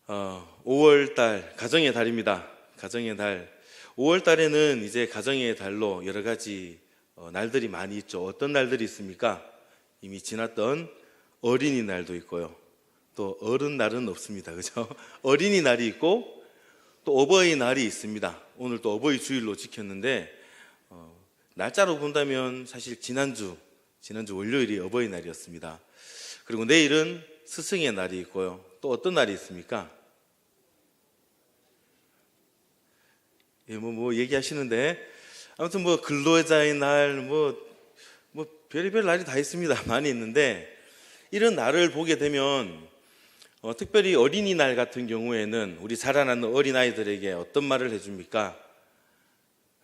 5월 달, 가정의 달입니다. 가정의 달. 5월 달에는 이제 가정의 달로 여러 가지 날들이 많이 있죠. 어떤 날들이 있습니까? 이미 지났던 어린이날도 있고요. 또 어른날은 없습니다. 그죠? 어린이날이 있고 또 어버이날이 있습니다. 오늘 또 어버이 주일로 지켰는데 날짜로 본다면 사실 지난주 월요일이 어버이날이었습니다. 그리고 내일은 스승의 날이 있고요. 또 어떤 날이 있습니까? 뭐 얘기하시는데 아무튼 근로자의 날 별의별 날이 다 있습니다. 많이 있는데 이런 날을 보게 되면 특별히 어린이날 같은 경우에는 우리 자라나는 어린아이들에게 어떤 말을 해줍니까?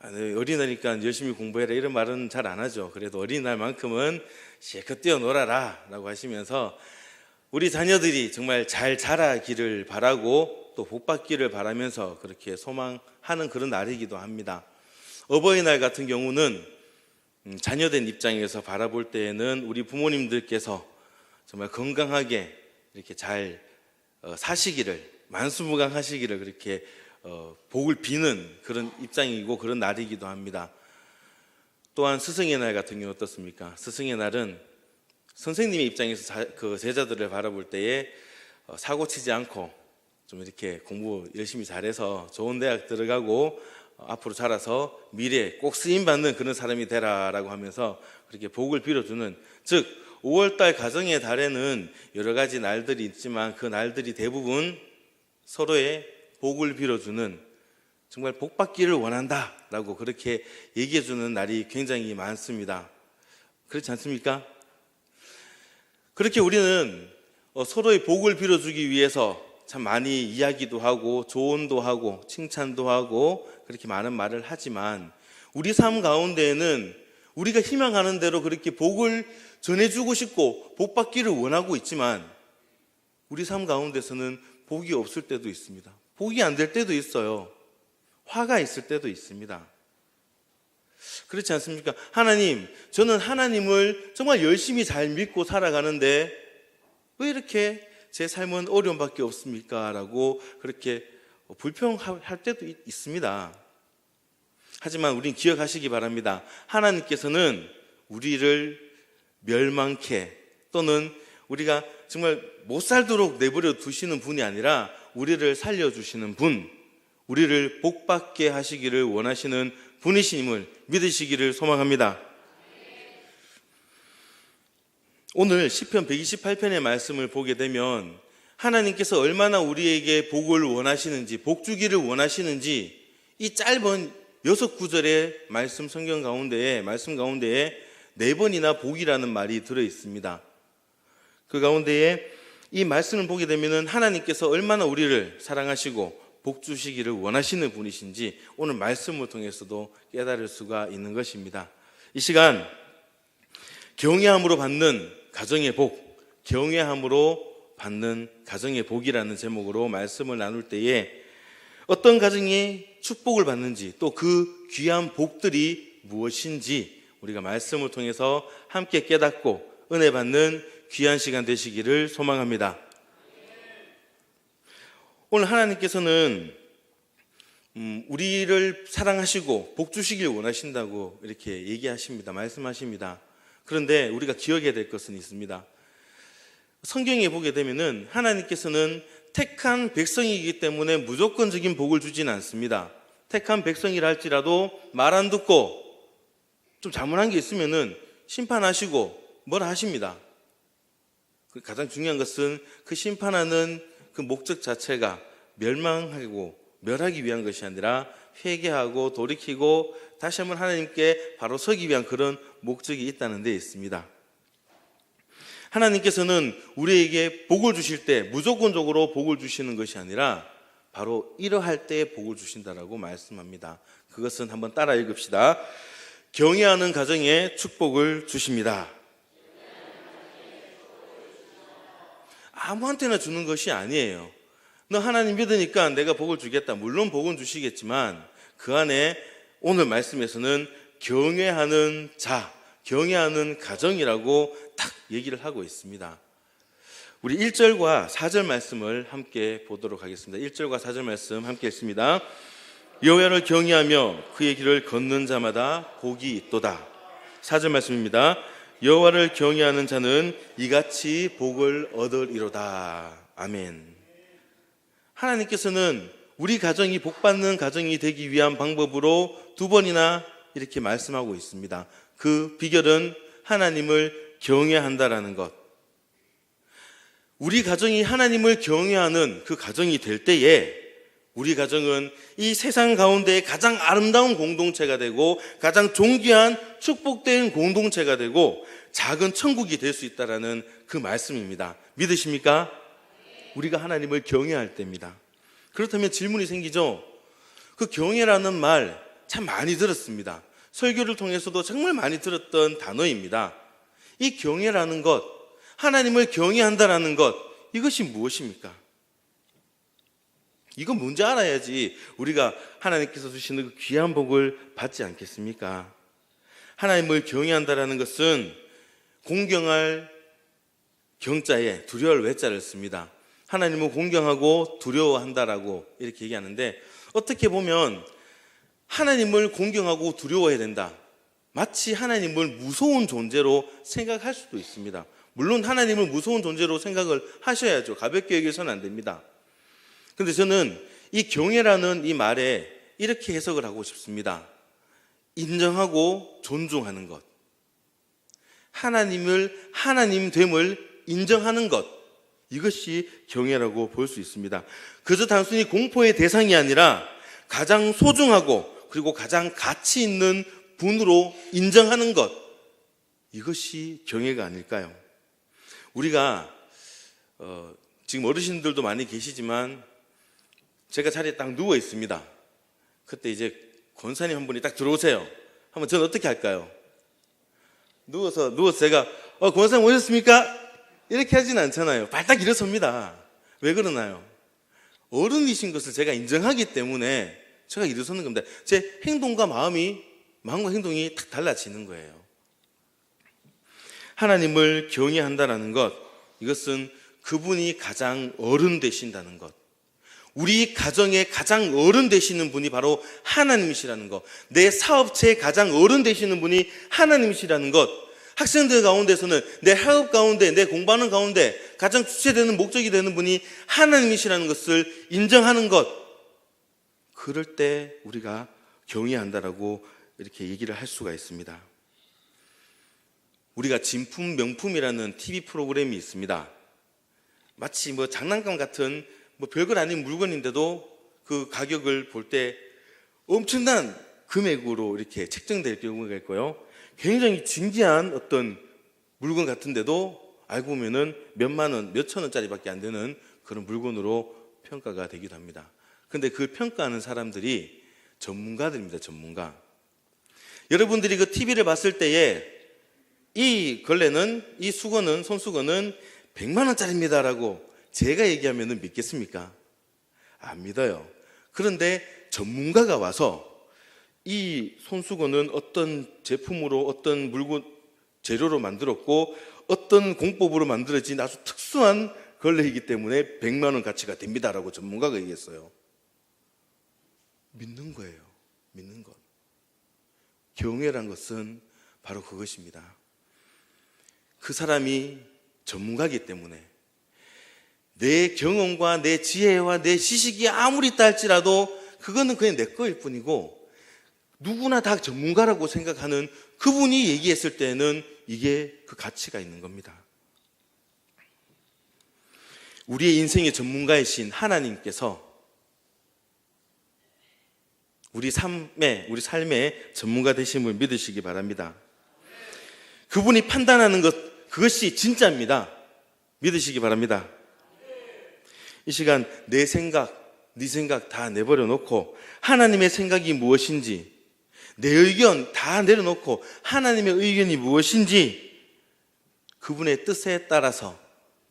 어린아이니까 열심히 공부해라 이런 말은 잘 안 하죠. 그래도 어린이날만큼은 실컷 뛰어놀아라 라고 하시면서 우리 자녀들이 정말 잘 자라기를 바라고 또 복받기를 바라면서 그렇게 소망하는 그런 날이기도 합니다. 어버이날 같은 경우는 자녀된 입장에서 바라볼 때에는 우리 부모님들께서 정말 건강하게 이렇게 잘 사시기를, 만수무강하시기를 그렇게 복을 비는 그런 입장이고 그런 날이기도 합니다. 또한 스승의 날 같은 경우 어떻습니까? 스승의 날은 선생님의 입장에서 그 제자들을 바라볼 때에 사고 치지 않고 좀 이렇게 공부 열심히 잘해서 좋은 대학 들어가고 앞으로 자라서 미래에 꼭 쓰임받는 그런 사람이 되라라고 하면서 그렇게 복을 빌어주는, 즉 5월달 가정의 달에는 여러 가지 날들이 있지만 그 날들이 대부분 서로의 복을 빌어주는, 정말 복받기를 원한다라고 그렇게 얘기해주는 날이 굉장히 많습니다. 그렇지 않습니까? 그렇게 우리는 서로의 복을 빌어주기 위해서 참 많이 이야기도 하고 조언도 하고 칭찬도 하고 그렇게 많은 말을 하지만 우리 삶 가운데에는 우리가 희망하는 대로 그렇게 복을 전해주고 싶고 복받기를 원하고 있지만 우리 삶 가운데서는 복이 없을 때도 있습니다. 복이 안 될 때도 있어요. 화가 있을 때도 있습니다. 그렇지 않습니까? 하나님, 저는 하나님을 정말 열심히 잘 믿고 살아가는데 왜 이렇게 제 삶은 어려움밖에 없습니까? 라고 그렇게 불평할 때도 있습니다. 하지만 우린 기억하시기 바랍니다. 하나님께서는 우리를 멸망케 또는 우리가 정말 못 살도록 내버려 두시는 분이 아니라 우리를 살려주시는 분, 우리를 복받게 하시기를 원하시는 분이심을 믿으시기를 소망합니다. 오늘 시편 128편의 말씀을 보게 되면 하나님께서 얼마나 우리에게 복을 원하시는지, 복 주기를 원하시는지 이 짧은 6구절의 말씀 가운데에 4번이나 복이라는 말이 들어 있습니다. 그 가운데에 이 말씀을 보게 되면 하나님께서 얼마나 우리를 사랑하시고 복 주시기를 원하시는 분이신지 오늘 말씀을 통해서도 깨달을 수가 있는 것입니다. 이 시간 경외함으로 받는 가정의 복, 경외함으로 받는 가정의 복이라는 제목으로 말씀을 나눌 때에 어떤 가정이 축복을 받는지 또 그 귀한 복들이 무엇인지 우리가 말씀을 통해서 함께 깨닫고 은혜 받는 귀한 시간 되시기를 소망합니다. 오늘 하나님께서는 우리를 사랑하시고 복 주시길 원하신다고 이렇게 얘기하십니다. 말씀하십니다. 그런데 우리가 기억해야 될 것은 있습니다. 성경에 보게 되면은 하나님께서는 택한 백성이기 때문에 무조건적인 복을 주지는 않습니다. 택한 백성이라 할지라도 말 안 듣고 좀 잘못한 게 있으면은 심판하시고 뭐라 하십니다. 가장 중요한 것은 그 심판하는 그 목적 자체가 멸망하고 멸하기 위한 것이 아니라 회개하고 돌이키고 다시 한번 하나님께 바로 서기 위한 그런 목적이 있다는 데 있습니다. 하나님께서는 우리에게 복을 주실 때 무조건적으로 복을 주시는 것이 아니라 바로 이러할 때에 복을 주신다라고 말씀합니다. 그것은 한번 따라 읽읍시다. 경외하는 가정에 축복을 주십니다. 아무한테나 주는 것이 아니에요. 너 하나님 믿으니까 내가 복을 주겠다. 물론 복은 주시겠지만 그 안에 오늘 말씀에서는 경외하는 자, 경외하는 가정이라고 딱 얘기를 하고 있습니다. 우리 1절과 4절 말씀을 함께 보도록 하겠습니다. 1절과 4절 말씀 함께 읽습니다. 여호와를 경외하며 그의 길을 걷는 자마다 복이 있도다. 4절 말씀입니다. 여호와를 경외하는 자는 이같이 복을 얻으리로다. 아멘. 하나님께서는 우리 가정이 복받는 가정이 되기 위한 방법으로 2번이나 이렇게 말씀하고 있습니다. 그 비결은 하나님을 경외한다라는 것. 우리 가정이 하나님을 경외하는 그 가정이 될 때에 우리 가정은 이 세상 가운데 가장 아름다운 공동체가 되고 가장 존귀한 축복된 공동체가 되고 작은 천국이 될 수 있다라는 그 말씀입니다. 믿으십니까? 우리가 하나님을 경외할 때입니다. 그렇다면 질문이 생기죠. 그 경외라는 말 참 많이 들었습니다. 설교를 통해서도 정말 많이 들었던 단어입니다. 이 경외라는 것, 하나님을 경외한다라는 것, 이것이 무엇입니까? 이거 뭔지 알아야지 우리가 하나님께서 주시는 그 귀한 복을 받지 않겠습니까? 하나님을 경외한다라는 것은 공경할 경자에 두려울 외자를 씁니다. 하나님을 공경하고 두려워한다라고 이렇게 얘기하는데, 어떻게 보면 하나님을 공경하고 두려워해야 된다, 마치 하나님을 무서운 존재로 생각할 수도 있습니다. 물론 하나님을 무서운 존재로 생각을 하셔야죠. 가볍게 여기서는 안 됩니다. 그런데 저는 이 경외라는 이 말에 이렇게 해석을 하고 싶습니다. 인정하고 존중하는 것, 하나님을 하나님됨을 인정하는 것, 이것이 경외라고 볼 수 있습니다. 그저 단순히 공포의 대상이 아니라 가장 소중하고 그리고 가장 가치 있는 분으로 인정하는 것, 이것이 경외가 아닐까요? 우리가 지금 어르신들도 많이 계시지만 제가 자리에 딱 누워 있습니다. 그때 이제 권사님 한 분이 딱 들어오세요. 하면 저는 어떻게 할까요? 누워서 제가 권사님 오셨습니까? 이렇게 하진 않잖아요. 발딱 일어섭니다. 왜 그러나요? 어른이신 것을 제가 인정하기 때문에 제가 일어서는 겁니다. 제 행동과 마음과 행동이 딱 달라지는 거예요. 하나님을 경외한다는 것, 이것은 그분이 가장 어른 되신다는 것, 우리 가정의 가장 어른 되시는 분이 바로 하나님이시라는 것, 내 사업체의 가장 어른 되시는 분이 하나님이시라는 것, 학생들 가운데서는 내 학업 가운데, 내 공부하는 가운데 가장 주체되는 목적이 되는 분이 하나님이시라는 것을 인정하는 것, 그럴 때 우리가 경외한다라고 이렇게 얘기를 할 수가 있습니다. 우리가 진품 명품이라는 TV 프로그램이 있습니다. 마치 장난감 같은 별것 아닌 물건인데도 그 가격을 볼 때 엄청난 금액으로 이렇게 책정될 경우가 있고요. 굉장히 진귀한 어떤 물건 같은데도 알고 보면은 몇만 원, 몇천 원짜리밖에 안 되는 그런 물건으로 평가가 되기도 합니다. 그런데 그 평가하는 사람들이 전문가들입니다. 전문가. 여러분들이 그 TV를 봤을 때에 이 걸레는, 이 수건은, 손수건은 100만 원짜리입니다라고 제가 얘기하면 믿겠습니까? 안 믿어요. 그런데 전문가가 와서 이 손수건은 어떤 제품으로, 어떤 물건 재료로 만들었고 어떤 공법으로 만들어진 아주 특수한 걸레이기 때문에 100만 원 가치가 됩니다라고 전문가가 얘기했어요. 믿는 거예요. 믿는 것. 경외란 것은 바로 그것입니다. 그 사람이 전문가이기 때문에 내 경험과 내 지혜와 내 지식이 아무리 있다 할지라도 그거는 그냥 내 거일 뿐이고, 누구나 다 전문가라고 생각하는 그분이 얘기했을 때는 이게 그 가치가 있는 겁니다. 우리의 인생의 전문가이신 하나님께서 우리 삶의 전문가 되심을 믿으시기 바랍니다. 그분이 판단하는 것, 그것이 진짜입니다. 믿으시기 바랍니다. 이 시간 내 생각, 네 생각 다 내버려 놓고 하나님의 생각이 무엇인지, 내 의견 다 내려놓고 하나님의 의견이 무엇인지 그분의 뜻에 따라서,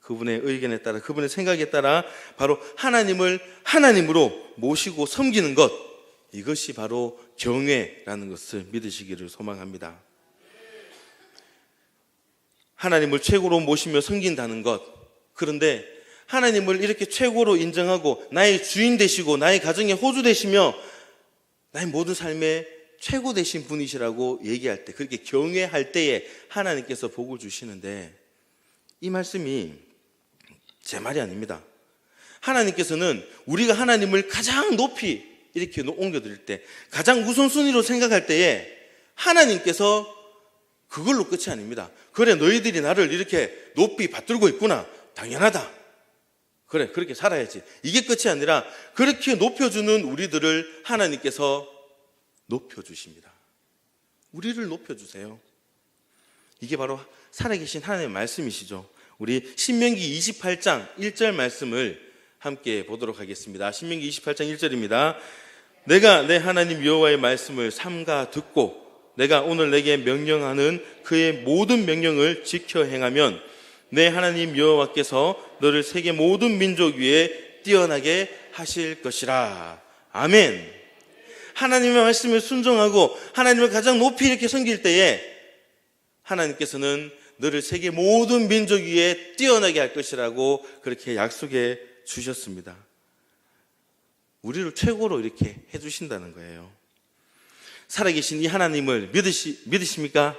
그분의 의견에 따라, 그분의 생각에 따라 바로 하나님을 하나님으로 모시고 섬기는 것, 이것이 바로 경외라는 것을 믿으시기를 소망합니다. 하나님을 최고로 모시며 섬긴다는 것, 그런데 하나님을 이렇게 최고로 인정하고 나의 주인 되시고 나의 가정의 호주 되시며 나의 모든 삶의 최고 되신 분이시라고 얘기할 때, 그렇게 경외할 때에 하나님께서 복을 주시는데, 이 말씀이 제 말이 아닙니다. 하나님께서는 우리가 하나님을 가장 높이 이렇게 옮겨드릴 때, 가장 우선순위로 생각할 때에 하나님께서 그걸로 끝이 아닙니다. 그래, 너희들이 나를 이렇게 높이 받들고 있구나, 당연하다, 그래, 그렇게 살아야지, 이게 끝이 아니라 그렇게 높여주는 우리들을 하나님께서 높여주십니다. 우리를 높여주세요. 이게 바로 살아계신 하나님의 말씀이시죠. 우리 신명기 28장 1절 말씀을 함께 보도록 하겠습니다. 신명기 28장 1절입니다. 내가 내 하나님 여호와의 말씀을 삼가 듣고 내가 오늘 내게 명령하는 그의 모든 명령을 지켜 행하면 내 하나님 여호와께서 너를 세계 모든 민족 위에 뛰어나게 하실 것이라. 아멘. 하나님의 말씀을 순종하고 하나님을 가장 높이 이렇게 섬길 때에 하나님께서는 너를 세계 모든 민족 위에 뛰어나게 할 것이라고 그렇게 약속해 주셨습니다. 우리를 최고로 이렇게 해주신다는 거예요. 살아계신 이 하나님을 믿으십니까?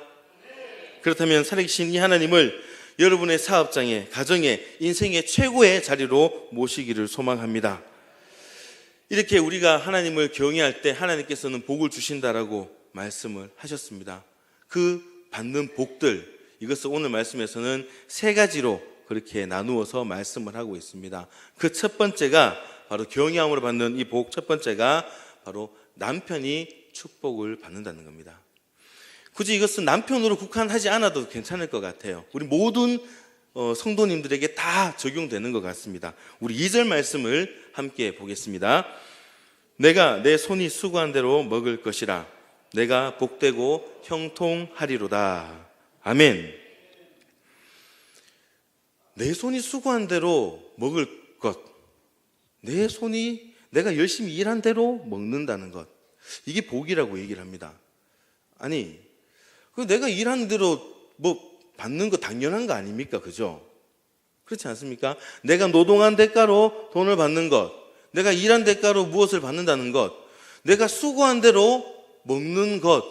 그렇다면 살아계신 이 하나님을 여러분의 사업장에, 가정에, 인생의 최고의 자리로 모시기를 소망합니다. 이렇게 우리가 하나님을 경외할 때 하나님께서는 복을 주신다라고 말씀을 하셨습니다. 그 받는 복들, 이것을 오늘 말씀에서는 세 가지로 그렇게 나누어서 말씀을 하고 있습니다. 그 첫 번째가 바로 경외함으로 받는 이 복, 첫 번째가 바로 남편이 축복을 받는다는 겁니다. 굳이 이것은 남편으로 국한하지 않아도 괜찮을 것 같아요. 우리 모든 성도님들에게 다 적용되는 것 같습니다. 우리 2절 말씀을 함께 보겠습니다. 내가 내 손이 수고한 대로 먹을 것이라. 내가 복되고 형통하리로다. 아멘. 내 손이 수고한 대로 먹을 것, 내 손이 내가 열심히 일한 대로 먹는다는 것, 이게 복이라고 얘기를 합니다. 아니, 내가 일하는 대로 뭐 받는 거 당연한 거 아닙니까? 그죠? 그렇지 않습니까? 내가 노동한 대가로 돈을 받는 것, 내가 일한 대가로 무엇을 받는다는 것, 내가 수고한 대로 먹는 것,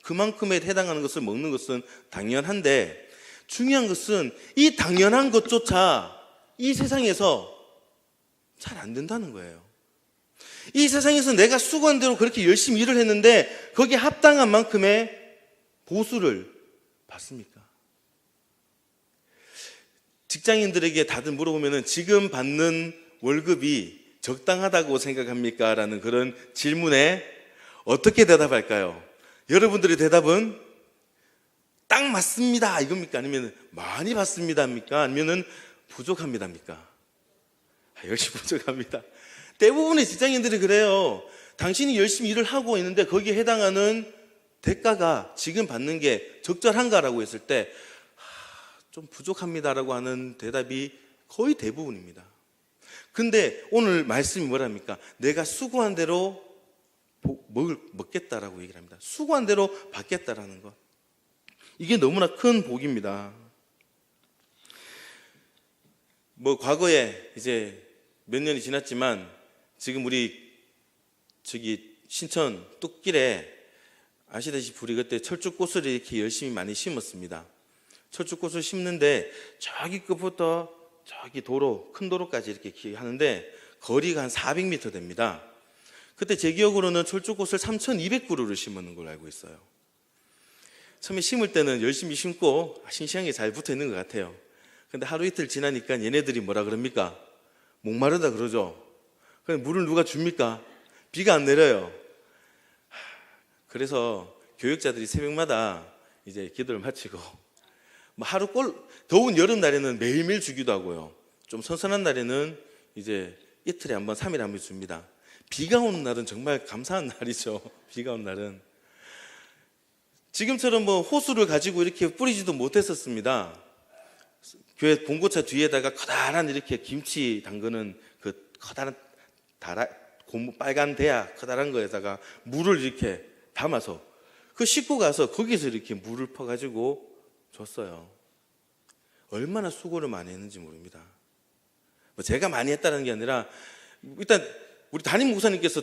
그만큼에 해당하는 것을 먹는 것은 당연한데, 중요한 것은 이 당연한 것조차 이 세상에서 잘 안 된다는 거예요. 이 세상에서 내가 수고한 대로 그렇게 열심히 일을 했는데 거기에 합당한 만큼의 보수를 받습니까? 직장인들에게 다들 물어보면 지금 받는 월급이 적당하다고 생각합니까? 라는 그런 질문에 어떻게 대답할까요? 여러분들의 대답은 딱 맞습니다 이겁니까? 아니면 많이 받습니다입니까? 아니면 부족합니다입니까? 열심히 부족합니다. 대부분의 직장인들이 그래요. 당신이 열심히 일을 하고 있는데 거기에 해당하는 대가가 지금 받는 게 적절한가라고 했을 때 좀 부족합니다라고 하는 대답이 거의 대부분입니다. 근데 오늘 말씀이 뭐랍니까? 내가 수고한 대로 먹겠다라고 얘기를 합니다. 수고한 대로 받겠다라는 것. 이게 너무나 큰 복입니다. 뭐 과거에 이제 몇 년이 지났지만 지금 우리 신천 뚝길에 아시다시피 우리 그때 철쭉꽃을 이렇게 열심히 많이 심었습니다. 철쭉꽃을 심는데 저기 끝부터 저기 도로, 큰 도로까지 이렇게 하는데 거리가 한 400m 됩니다. 그때 제 기억으로는 철쭉꽃을 3,200그루를 심는 걸로 알고 있어요. 처음에 심을 때는 열심히 심고 싱싱하게 잘 붙어 있는 것 같아요. 근데 하루 이틀 지나니까 얘네들이 뭐라 그럽니까? 목마르다 그러죠. 그럼 물을 누가 줍니까? 비가 안 내려요. 그래서 교육자들이 새벽마다 이제 기도를 마치고 뭐 더운 여름날에는 매일매일 주기도 하고요. 좀 선선한 날에는 이제 이틀에 한 번, 3일에 한 번 줍니다. 비가 오는 날은 정말 감사한 날이죠. 비가 오는 날은. 지금처럼 뭐 호수를 가지고 이렇게 뿌리지도 못했었습니다. 교회 봉고차 뒤에다가 커다란 이렇게 김치 담그는 그 커다란 빨간 대야 커다란 거에다가 물을 이렇게 담아서 그 싣고 가서 거기서 이렇게 물을 퍼가지고 줬어요. 얼마나 수고를 많이 했는지 모릅니다. 뭐 제가 많이 했다는 게 아니라 일단 우리 담임 목사님께서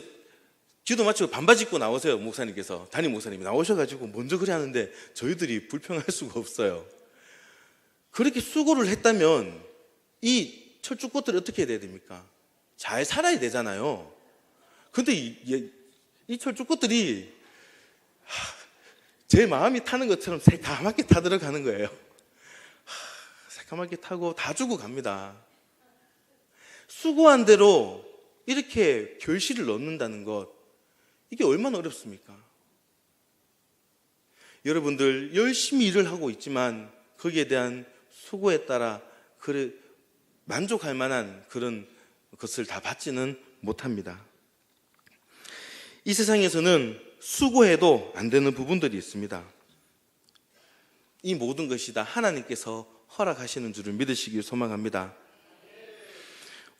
기도 마치고 반바지 입고 나오세요. 목사님께서 담임 목사님이 나오셔가지고 먼저 그래 하는데 저희들이 불평할 수가 없어요. 그렇게 수고를 했다면 이 철쭉꽃들이 어떻게 해야 됩니까? 잘 살아야 되잖아요. 근데 이 철쭉꽃들이 제 마음이 타는 것처럼 새까맣게 타들어가는 거예요. 새까맣게 타고 다 주고 갑니다. 수고한 대로 이렇게 결실을 얻는다는 것, 이게 얼마나 어렵습니까? 여러분들 열심히 일을 하고 있지만 거기에 대한 수고에 따라 만족할 만한 그런 것을 다 받지는 못합니다. 이 세상에서는 수고해도 안 되는 부분들이 있습니다. 이 모든 것이 다 하나님께서 허락하시는 줄을 믿으시길 소망합니다.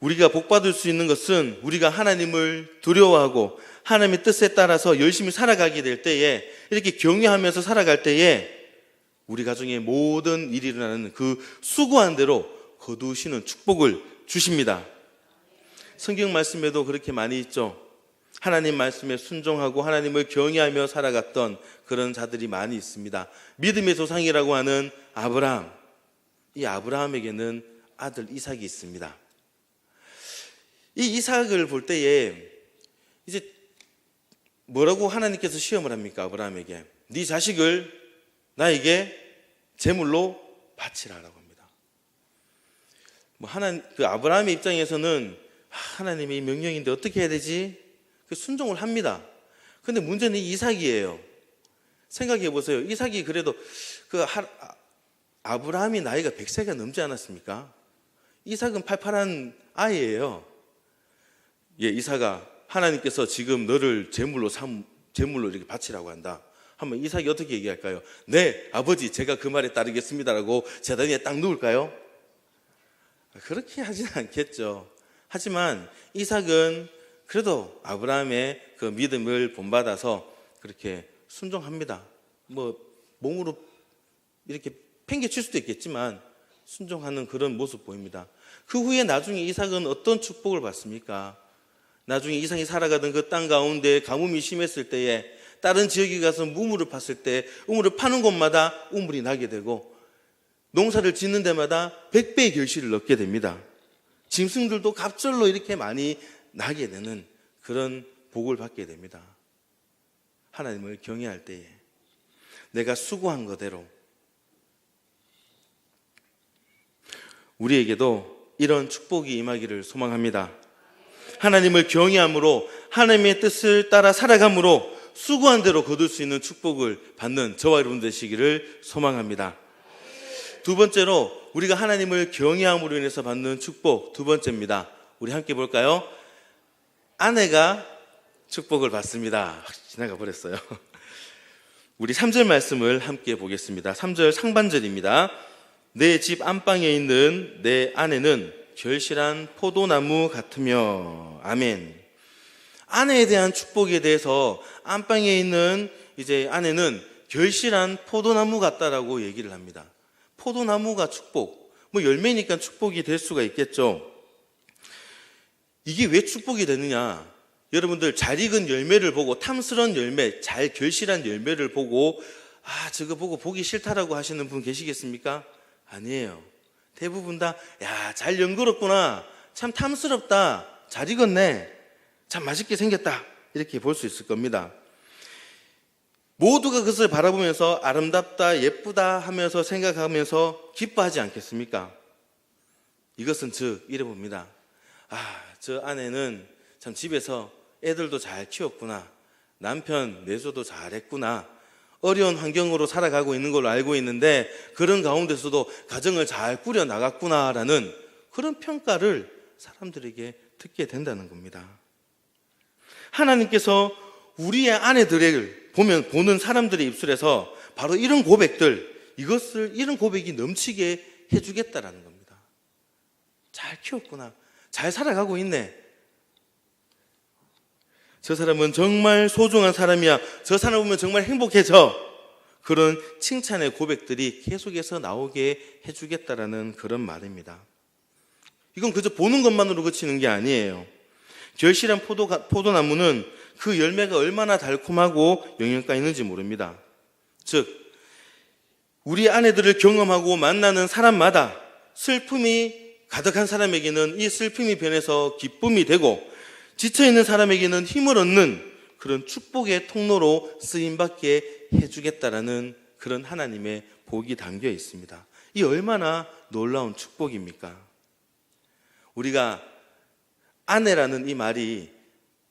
우리가 복받을 수 있는 것은 우리가 하나님을 두려워하고 하나님의 뜻에 따라서 열심히 살아가게 될 때에, 이렇게 경외하면서 살아갈 때에 우리 가정의 모든 일이 일어나는 그 수고한 대로 거두시는 축복을 주십니다. 성경 말씀에도 그렇게 많이 있죠. 하나님 말씀에 순종하고 하나님을 경외하며 살아갔던 그런 자들이 많이 있습니다. 믿음의 조상이라고 하는 아브라함, 이 아브라함에게는 아들 이삭이 있습니다. 이 이삭을 볼 때에 이제 뭐라고 하나님께서 시험을 합니까? 아브라함에게 네 자식을 나에게 제물로 바치라라고 합니다. 그 아브라함의 입장에서는 하나님의 명령인데 어떻게 해야 되지? 순종을 합니다. 근데 문제는 이삭이에요. 생각해 보세요. 이삭이 그래도 아브라함이 나이가 100세가 넘지 않았습니까? 이삭은 팔팔한 아이예요. 이삭아, 하나님께서 지금 너를 제물로 이렇게 바치라고 한다. 하면 이삭이 어떻게 얘기할까요? 네, 아버지, 제가 그 말에 따르겠습니다라고 제단위에 딱 누울까요? 그렇게 하지는 않겠죠. 하지만 이삭은 그래도 아브라함의 그 믿음을 본받아서 그렇게 순종합니다. 몸으로 이렇게 팽개칠 수도 있겠지만 순종하는 그런 모습 보입니다. 그 후에 나중에 이삭은 어떤 축복을 받습니까? 나중에 이삭이 살아가던 그 땅 가운데 가뭄이 심했을 때에 다른 지역에 가서 우물을 팠을 때 우물을 파는 곳마다 우물이 나게 되고 농사를 짓는 데마다 100배의 결실을 얻게 됩니다. 짐승들도 갑절로 이렇게 많이 나게 되는 그런 복을 받게 됩니다. 하나님을 경외할 때에 내가 수고한 거대로 우리에게도 이런 축복이 임하기를 소망합니다. 하나님을 경외함으로 하나님의 뜻을 따라 살아감으로 수고한 대로 거둘 수 있는 축복을 받는 저와 여러분 되시기를 소망합니다. 두 번째로 우리가 하나님을 경외함으로 인해서 받는 축복, 두 번째입니다. 우리 함께 볼까요? 아내가 축복을 받습니다. 지나가 버렸어요. 우리 3절 말씀을 함께 보겠습니다. 3절 상반절입니다. 내 집 안방에 있는 내 아내는 결실한 포도나무 같으며. 아멘. 아내에 대한 축복에 대해서 안방에 있는 이제 아내는 결실한 포도나무 같다라고 얘기를 합니다. 포도나무가 축복, 열매니까 축복이 될 수가 있겠죠. 이게 왜 축복이 되느냐? 여러분들 잘 익은 열매를 보고, 탐스러운 열매, 잘 결실한 열매를 보고 저거 보고 보기 싫다라고 하시는 분 계시겠습니까? 아니에요. 대부분 다 잘 연그렀구나, 참 탐스럽다, 잘 익었네, 참 맛있게 생겼다, 이렇게 볼 수 있을 겁니다. 모두가 그것을 바라보면서 아름답다, 예쁘다 하면서 생각하면서 기뻐하지 않겠습니까? 이것은 즉 이래 봅니다. 저 아내는 참 집에서 애들도 잘 키웠구나, 남편 내조도 잘했구나, 어려운 환경으로 살아가고 있는 걸로 알고 있는데 그런 가운데서도 가정을 잘 꾸려 나갔구나라는 그런 평가를 사람들에게 듣게 된다는 겁니다. 하나님께서 우리의 아내들을 보는 사람들의 입술에서 바로 이런 고백들, 이런 고백이 넘치게 해주겠다라는 겁니다. 잘 키웠구나, 잘 살아가고 있네, 저 사람은 정말 소중한 사람이야, 저 사람 보면 정말 행복해져, 그런 칭찬의 고백들이 계속해서 나오게 해주겠다라는 그런 말입니다. 이건 그저 보는 것만으로 그치는 게 아니에요. 결실한 포도나무는 그 열매가 얼마나 달콤하고 영양가 있는지 모릅니다. 즉, 우리 아내들을 경험하고 만나는 사람마다 슬픔이 가득한 사람에게는 이 슬픔이 변해서 기쁨이 되고, 지쳐있는 사람에게는 힘을 얻는 그런 축복의 통로로 쓰임받게 해주겠다라는 그런 하나님의 복이 담겨 있습니다. 이 얼마나 놀라운 축복입니까? 우리가 아내라는 이 말이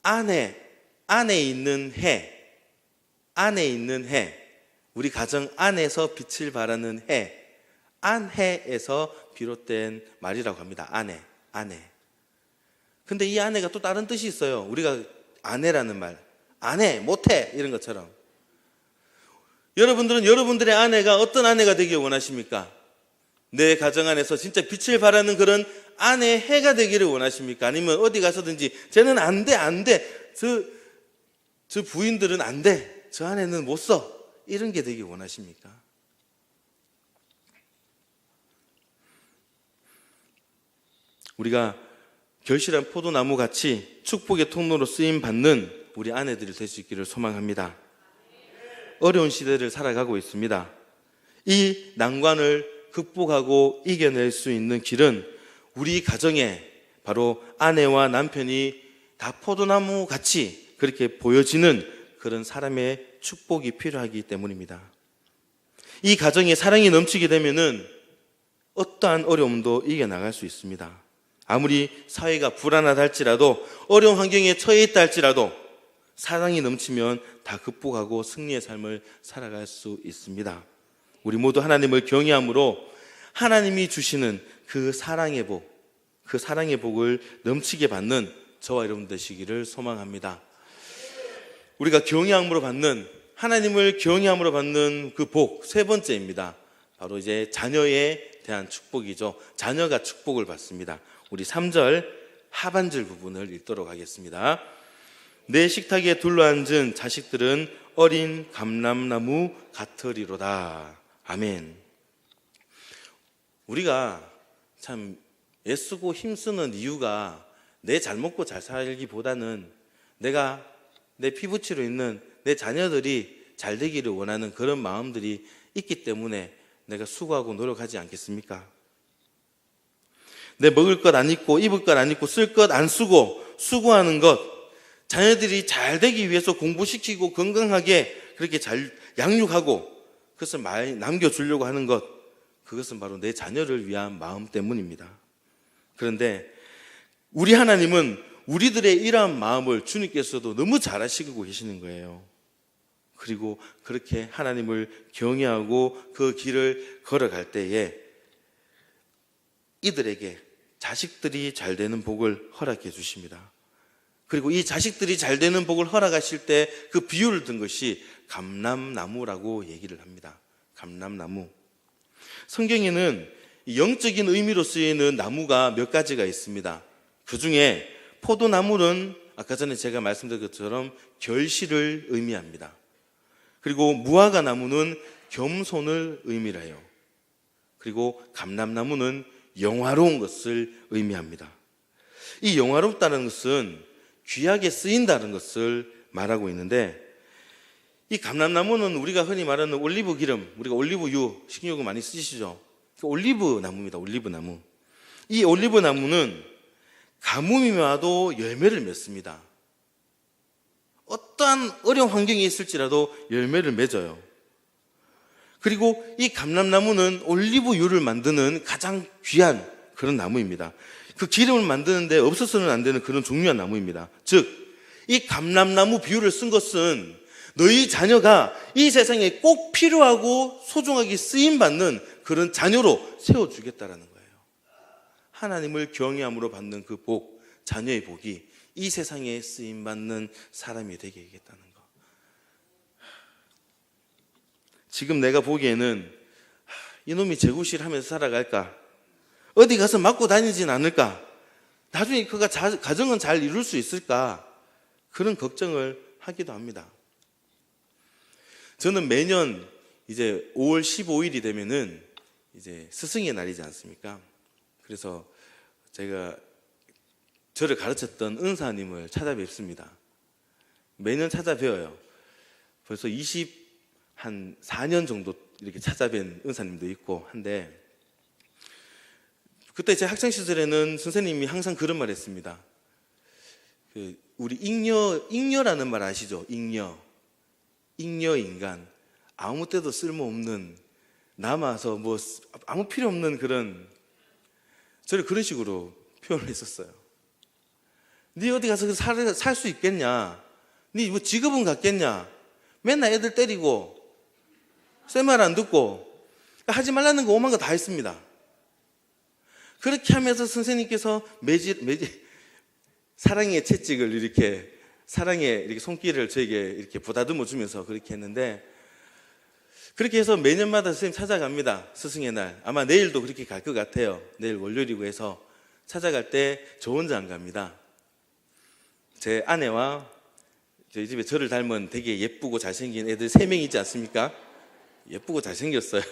안에 있는 해, 우리 가정 안에서 빛을 발하는 해, 안해에서 비롯된 말이라고 합니다. 아내. 근데 이 아내가 또 다른 뜻이 있어요. 우리가 아내라는 말, 아내, 못해 이런 것처럼. 여러분들은 여러분들의 아내가 어떤 아내가 되길 원하십니까? 내 가정 안에서 진짜 빛을 발하는 그런 아내 해가 되기를 원하십니까? 아니면 어디 가서든지 쟤는 안 돼. 저 부인들은 안 돼. 저 아내는 못 써. 이런 게 되길 원하십니까? 우리가 결실한 포도나무 같이 축복의 통로로 쓰임 받는 우리 아내들이 될 수 있기를 소망합니다. 어려운 시대를 살아가고 있습니다. 이 난관을 극복하고 이겨낼 수 있는 길은 우리 가정에 바로 아내와 남편이 다 포도나무 같이 그렇게 보여지는 그런 사람의 축복이 필요하기 때문입니다. 이 가정에 사랑이 넘치게 되면은 어떠한 어려움도 이겨나갈 수 있습니다. 아무리 사회가 불안하다 할지라도, 어려운 환경에 처해 있다 할지라도 사랑이 넘치면 다 극복하고 승리의 삶을 살아갈 수 있습니다. 우리 모두 하나님을 경외함으로 하나님이 주시는 그 사랑의 복을 넘치게 받는 저와 여러분 되시기를 소망합니다. 우리가 하나님을 경외함으로 받는 그 복, 세 번째입니다. 바로 이제 자녀에 대한 축복이죠. 자녀가 축복을 받습니다. 우리 3절 하반절 부분을 읽도록 하겠습니다. 내 식탁에 둘러앉은 자식들은 어린 감람나무 같으리로다. 아멘. 우리가 참 애쓰고 힘쓰는 이유가 내 잘 먹고 잘 살기보다는 내가 내 피부치로 있는 내 자녀들이 잘 되기를 원하는 그런 마음들이 있기 때문에 내가 수고하고 노력하지 않겠습니까? 내 먹을 것 안 입고 입을 것 안 입고 쓸 것 안 쓰고 수고하는 것, 자녀들이 잘 되기 위해서 공부시키고 건강하게 그렇게 잘 양육하고 그것을 많이 남겨주려고 하는 것, 그것은 바로 내 자녀를 위한 마음 때문입니다. 그런데 우리 하나님은 우리들의 이러한 마음을 주님께서도 너무 잘 아시고 계시는 거예요. 그리고 그렇게 하나님을 경외하고 그 길을 걸어갈 때에 이들에게 자식들이 잘 되는 복을 허락해 주십니다. 그리고 이 자식들이 잘 되는 복을 허락하실 때 그 비유를 든 것이 감람나무라고 얘기를 합니다. 감람나무. 성경에는 영적인 의미로 쓰이는 나무가 몇 가지가 있습니다. 그 중에 포도나무는 아까 전에 제가 말씀드린 것처럼 결실을 의미합니다. 그리고 무화과 나무는 겸손을 의미해요. 그리고 감람나무는 영화로운 것을 의미합니다. 이 영화롭다는 것은 귀하게 쓰인다는 것을 말하고 있는데, 이 감람나무는 우리가 흔히 말하는 올리브 기름, 우리가 올리브유, 식용유 많이 쓰시죠? 올리브 나무입니다. 올리브 나무. 이 올리브 나무는 가뭄이 와도 열매를 맺습니다. 어떠한 어려운 환경이 있을지라도 열매를 맺어요. 그리고 이 감람나무는 올리브유를 만드는 가장 귀한 그런 나무입니다. 그 기름을 만드는데 없어서는 안 되는 그런 중요한 나무입니다. 즉, 이 감람나무 비유를 쓴 것은 너희 자녀가 이 세상에 꼭 필요하고 소중하게 쓰임받는 그런 자녀로 세워주겠다라는 거예요. 하나님을 경외함으로 받는 그 복, 자녀의 복이 이 세상에 쓰임받는 사람이 되게 하겠다는 거. 지금 내가 보기에는 이놈이 재구실 하면서 살아갈까? 어디 가서 맞고 다니진 않을까? 나중에 그가 가정은 잘 이룰 수 있을까? 그런 걱정을 하기도 합니다. 저는 매년 이제 5월 15일이 되면은 이제 스승의 날이지 않습니까? 그래서 제가 저를 가르쳤던 은사님을 찾아뵙습니다. 매년 찾아뵈어요. 벌써 24년 정도 이렇게 찾아뵌 은사님도 있고 한데, 그때 제 학창 시절에는 선생님이 항상 그런 말 했습니다. 우리 잉여라는 말 아시죠? 잉여 인간, 아무 때도 쓸모없는, 남아서 뭐 아무 필요 없는 그런, 저를 그런 식으로 표현을 했었어요. 네 어디 가서 살 수 있겠냐? 네 뭐 직업은 갖겠냐? 맨날 애들 때리고 쌤 말 안 듣고 하지 말라는 거 오만 거 다 했습니다. 그렇게 하면서 선생님께서 사랑의 채찍을 이렇게, 사랑의 이렇게 손길을 저에게 이렇게 보다듬어 주면서 그렇게 했는데, 그렇게 해서 매년마다 선생님 찾아갑니다. 스승의 날. 아마 내일도 그렇게 갈 것 같아요. 내일 월요일이고 해서 찾아갈 때 저 혼자 안 갑니다. 제 아내와 저희 집에 저를 닮은 되게 예쁘고 잘생긴 애들 3명이 있지 않습니까? 예쁘고 잘생겼어요.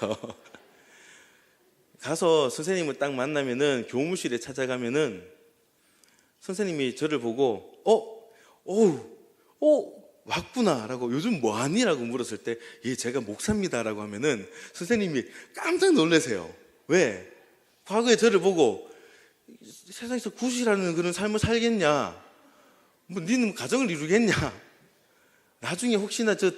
가서 선생님을 딱 만나면은, 교무실에 찾아가면은 선생님이 저를 보고 왔구나 라고, 요즘 뭐하니? 라고 물었을 때, 예, 제가 목사입니다 라고 하면은 선생님이 깜짝 놀라세요. 왜? 과거에 저를 보고 세상에서 굿이라는 그런 삶을 살겠냐, 뭐 니는 가정을 이루겠냐, 나중에 혹시나 저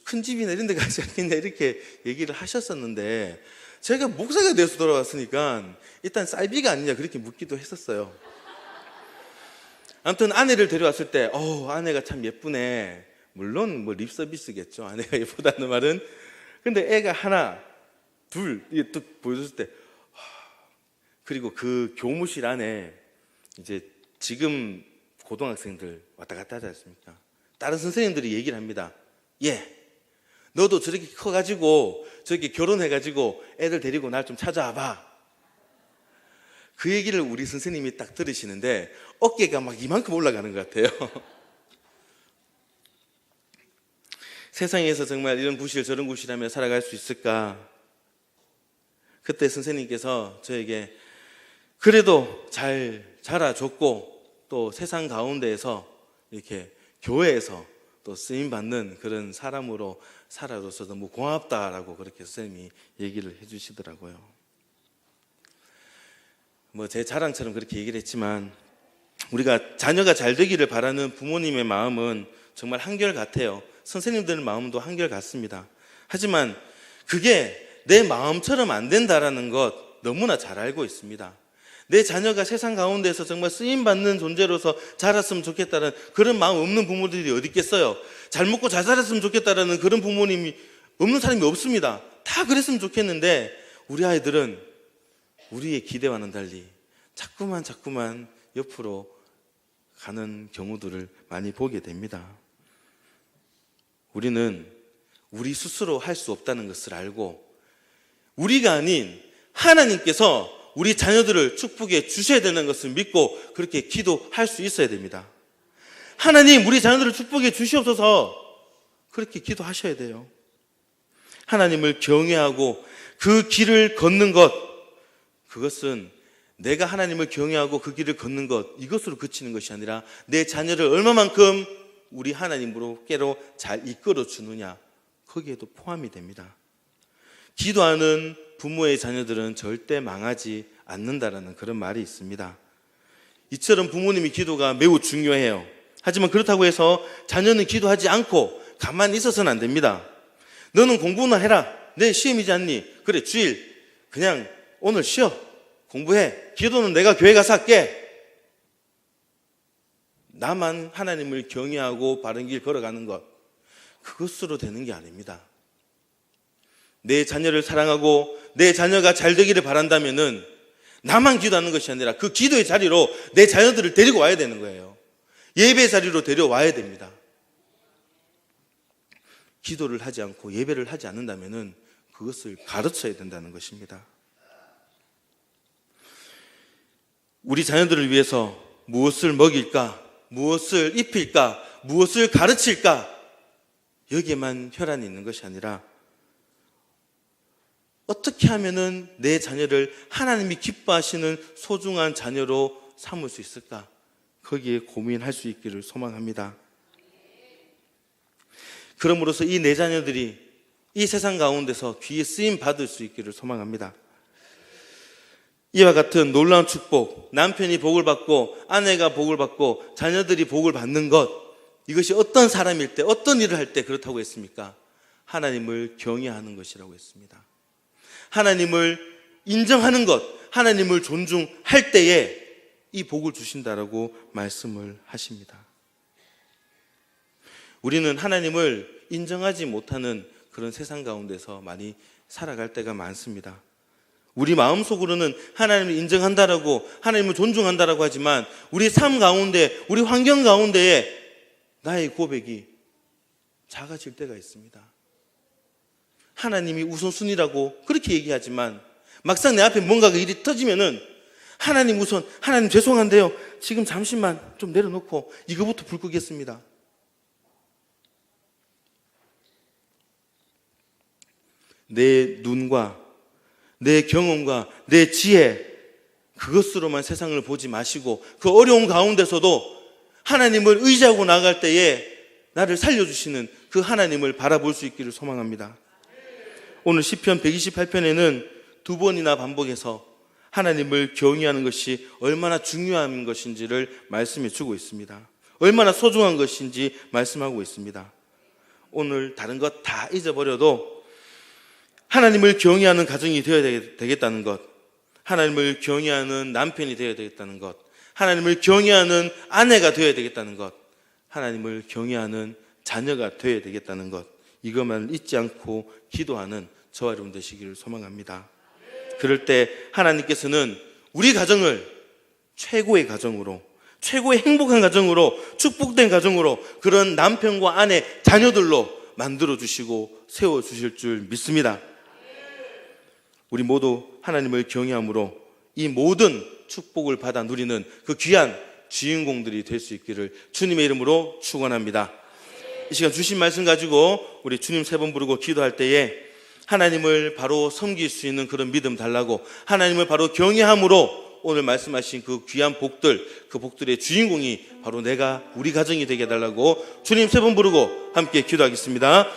큰 집이나 이런 데 가지 않겠냐, 이렇게 얘기를 하셨었는데, 제가 목사가 돼서 돌아왔으니까 일단 쌀비가 아니냐 그렇게 묻기도 했었어요. 아무튼 아내를 데려왔을 때 아내가 참 예쁘네, 물론 뭐 립서비스겠죠, 아내가 예쁘다는 말은. 근데 애가 하나 둘 이게 또 보여줬을 때, 그리고 그 교무실 안에 이제 지금 고등학생들 왔다 갔다 하지 않습니까? 다른 선생님들이 얘기를 합니다. 예, 너도 저렇게 커가지고 저렇게 결혼해가지고 애들 데리고 날 좀 찾아와봐. 그 얘기를 우리 선생님이 딱 들으시는데 어깨가 막 이만큼 올라가는 것 같아요. 세상에서 정말 이런 구실 저런 구실하며 살아갈 수 있을까? 그때 선생님께서 저에게 그래도 잘 자라줬고, 또 세상 가운데에서 이렇게 교회에서 또 쓰임받는 그런 사람으로 살아줘서 너무 고맙다라고 그렇게 선생님이 얘기를 해주시더라고요. 뭐 제 자랑처럼 그렇게 얘기를 했지만, 우리가 자녀가 잘 되기를 바라는 부모님의 마음은 정말 한결같아요. 선생님들 마음도 한결같습니다. 하지만 그게 내 마음처럼 안 된다라는 것 너무나 잘 알고 있습니다. 내 자녀가 세상 가운데서 정말 쓰임받는 존재로서 자랐으면 좋겠다는 그런 마음 없는 부모들이 어디 있겠어요? 잘 먹고 잘 살았으면 좋겠다라는 그런 부모님이 없는 사람이 없습니다. 다 그랬으면 좋겠는데, 우리 아이들은 우리의 기대와는 달리 자꾸만 옆으로 가는 경우들을 많이 보게 됩니다. 우리는 우리 스스로 할 수 없다는 것을 알고, 우리가 아닌 하나님께서 우리 자녀들을 축복해 주셔야 되는 것을 믿고 그렇게 기도할 수 있어야 됩니다. 하나님, 우리 자녀들을 축복해 주시옵소서, 그렇게 기도하셔야 돼요. 하나님을 경외하고 그 길을 걷는 것, 그것은 내가 하나님을 경외하고 그 길을 걷는 것, 이것으로 그치는 것이 아니라 내 자녀를 얼마만큼 우리 하나님으로께로 잘 이끌어 주느냐, 거기에도 포함이 됩니다. 기도하는 부모의 자녀들은 절대 망하지 않는다라는 그런 말이 있습니다. 이처럼 부모님의 기도가 매우 중요해요. 하지만 그렇다고 해서 자녀는 기도하지 않고 가만히 있어서는 안 됩니다. 너는 공부나 해라. 내일 시험이지 않니? 그래, 주일 그냥 오늘 쉬어. 공부해. 기도는 내가 교회 가서 할게. 나만 하나님을 경외하고 바른 길 걸어가는 것, 그것으로 되는 게 아닙니다. 내 자녀를 사랑하고 내 자녀가 잘 되기를 바란다면은 나만 기도하는 것이 아니라 그 기도의 자리로 내 자녀들을 데리고 와야 되는 거예요. 예배 자리로 데려와야 됩니다. 기도를 하지 않고 예배를 하지 않는다면은 그것을 가르쳐야 된다는 것입니다. 우리 자녀들을 위해서 무엇을 먹일까, 무엇을 입힐까, 무엇을 가르칠까, 여기에만 혈안이 있는 것이 아니라 어떻게 하면은 내 자녀를 하나님이 기뻐하시는 소중한 자녀로 삼을 수 있을까? 거기에 고민할 수 있기를 소망합니다. 그러므로서 이 내 자녀들이 이 세상 가운데서 귀에 쓰임 받을 수 있기를 소망합니다. 이와 같은 놀라운 축복, 남편이 복을 받고 아내가 복을 받고 자녀들이 복을 받는 것, 이것이 어떤 사람일 때, 어떤 일을 할 때 그렇다고 했습니까? 하나님을 경외하는 것이라고 했습니다. 하나님을 인정하는 것, 하나님을 존중할 때에 이 복을 주신다라고 말씀을 하십니다. 우리는 하나님을 인정하지 못하는 그런 세상 가운데서 많이 살아갈 때가 많습니다. 우리 마음속으로는 하나님을 인정한다라고, 하나님을 존중한다라고 하지만 우리 삶 가운데, 우리 환경 가운데에 나의 고백이 작아질 때가 있습니다. 하나님이 우선순위라고 그렇게 얘기하지만 막상 내 앞에 뭔가 일이 터지면은 하나님 우선, 하나님 죄송한데요, 지금 잠시만 좀 내려놓고 이거부터 불 끄겠습니다. 내 눈과 내 경험과 내 지혜, 그것으로만 세상을 보지 마시고 그 어려운 가운데서도 하나님을 의지하고 나갈 때에 나를 살려주시는 그 하나님을 바라볼 수 있기를 소망합니다. 오늘 시편 128편에는 2번이나 반복해서 하나님을 경외하는 것이 얼마나 중요한 것인지를 말씀해 주고 있습니다. 얼마나 소중한 것인지 말씀하고 있습니다. 오늘 다른 것 다 잊어버려도 하나님을 경외하는 가정이 되어야 되겠다는 것, 하나님을 경외하는 남편이 되어야 되겠다는 것, 하나님을 경외하는 아내가 되어야 되겠다는 것, 하나님을 경외하는 자녀가 되어야 되겠다는 것, 이것만 잊지 않고 기도하는 저와 여러분 되시기를 소망합니다. 그럴 때 하나님께서는 우리 가정을 최고의 가정으로, 최고의 행복한 가정으로, 축복된 가정으로, 그런 남편과 아내, 자녀들로 만들어주시고 세워주실 줄 믿습니다. 우리 모두 하나님을 경외함으로 이 모든 축복을 받아 누리는 그 귀한 주인공들이 될 수 있기를 주님의 이름으로 축원합니다. 이 시간 주신 말씀 가지고 우리 주님 3번 부르고 기도할 때에 하나님을 바로 섬길 수 있는 그런 믿음 달라고, 하나님을 바로 경외함으로 오늘 말씀하신 그 귀한 복들, 그 복들의 주인공이 바로 내가, 우리 가정이 되게 해달라고 주님 3번 부르고 함께 기도하겠습니다.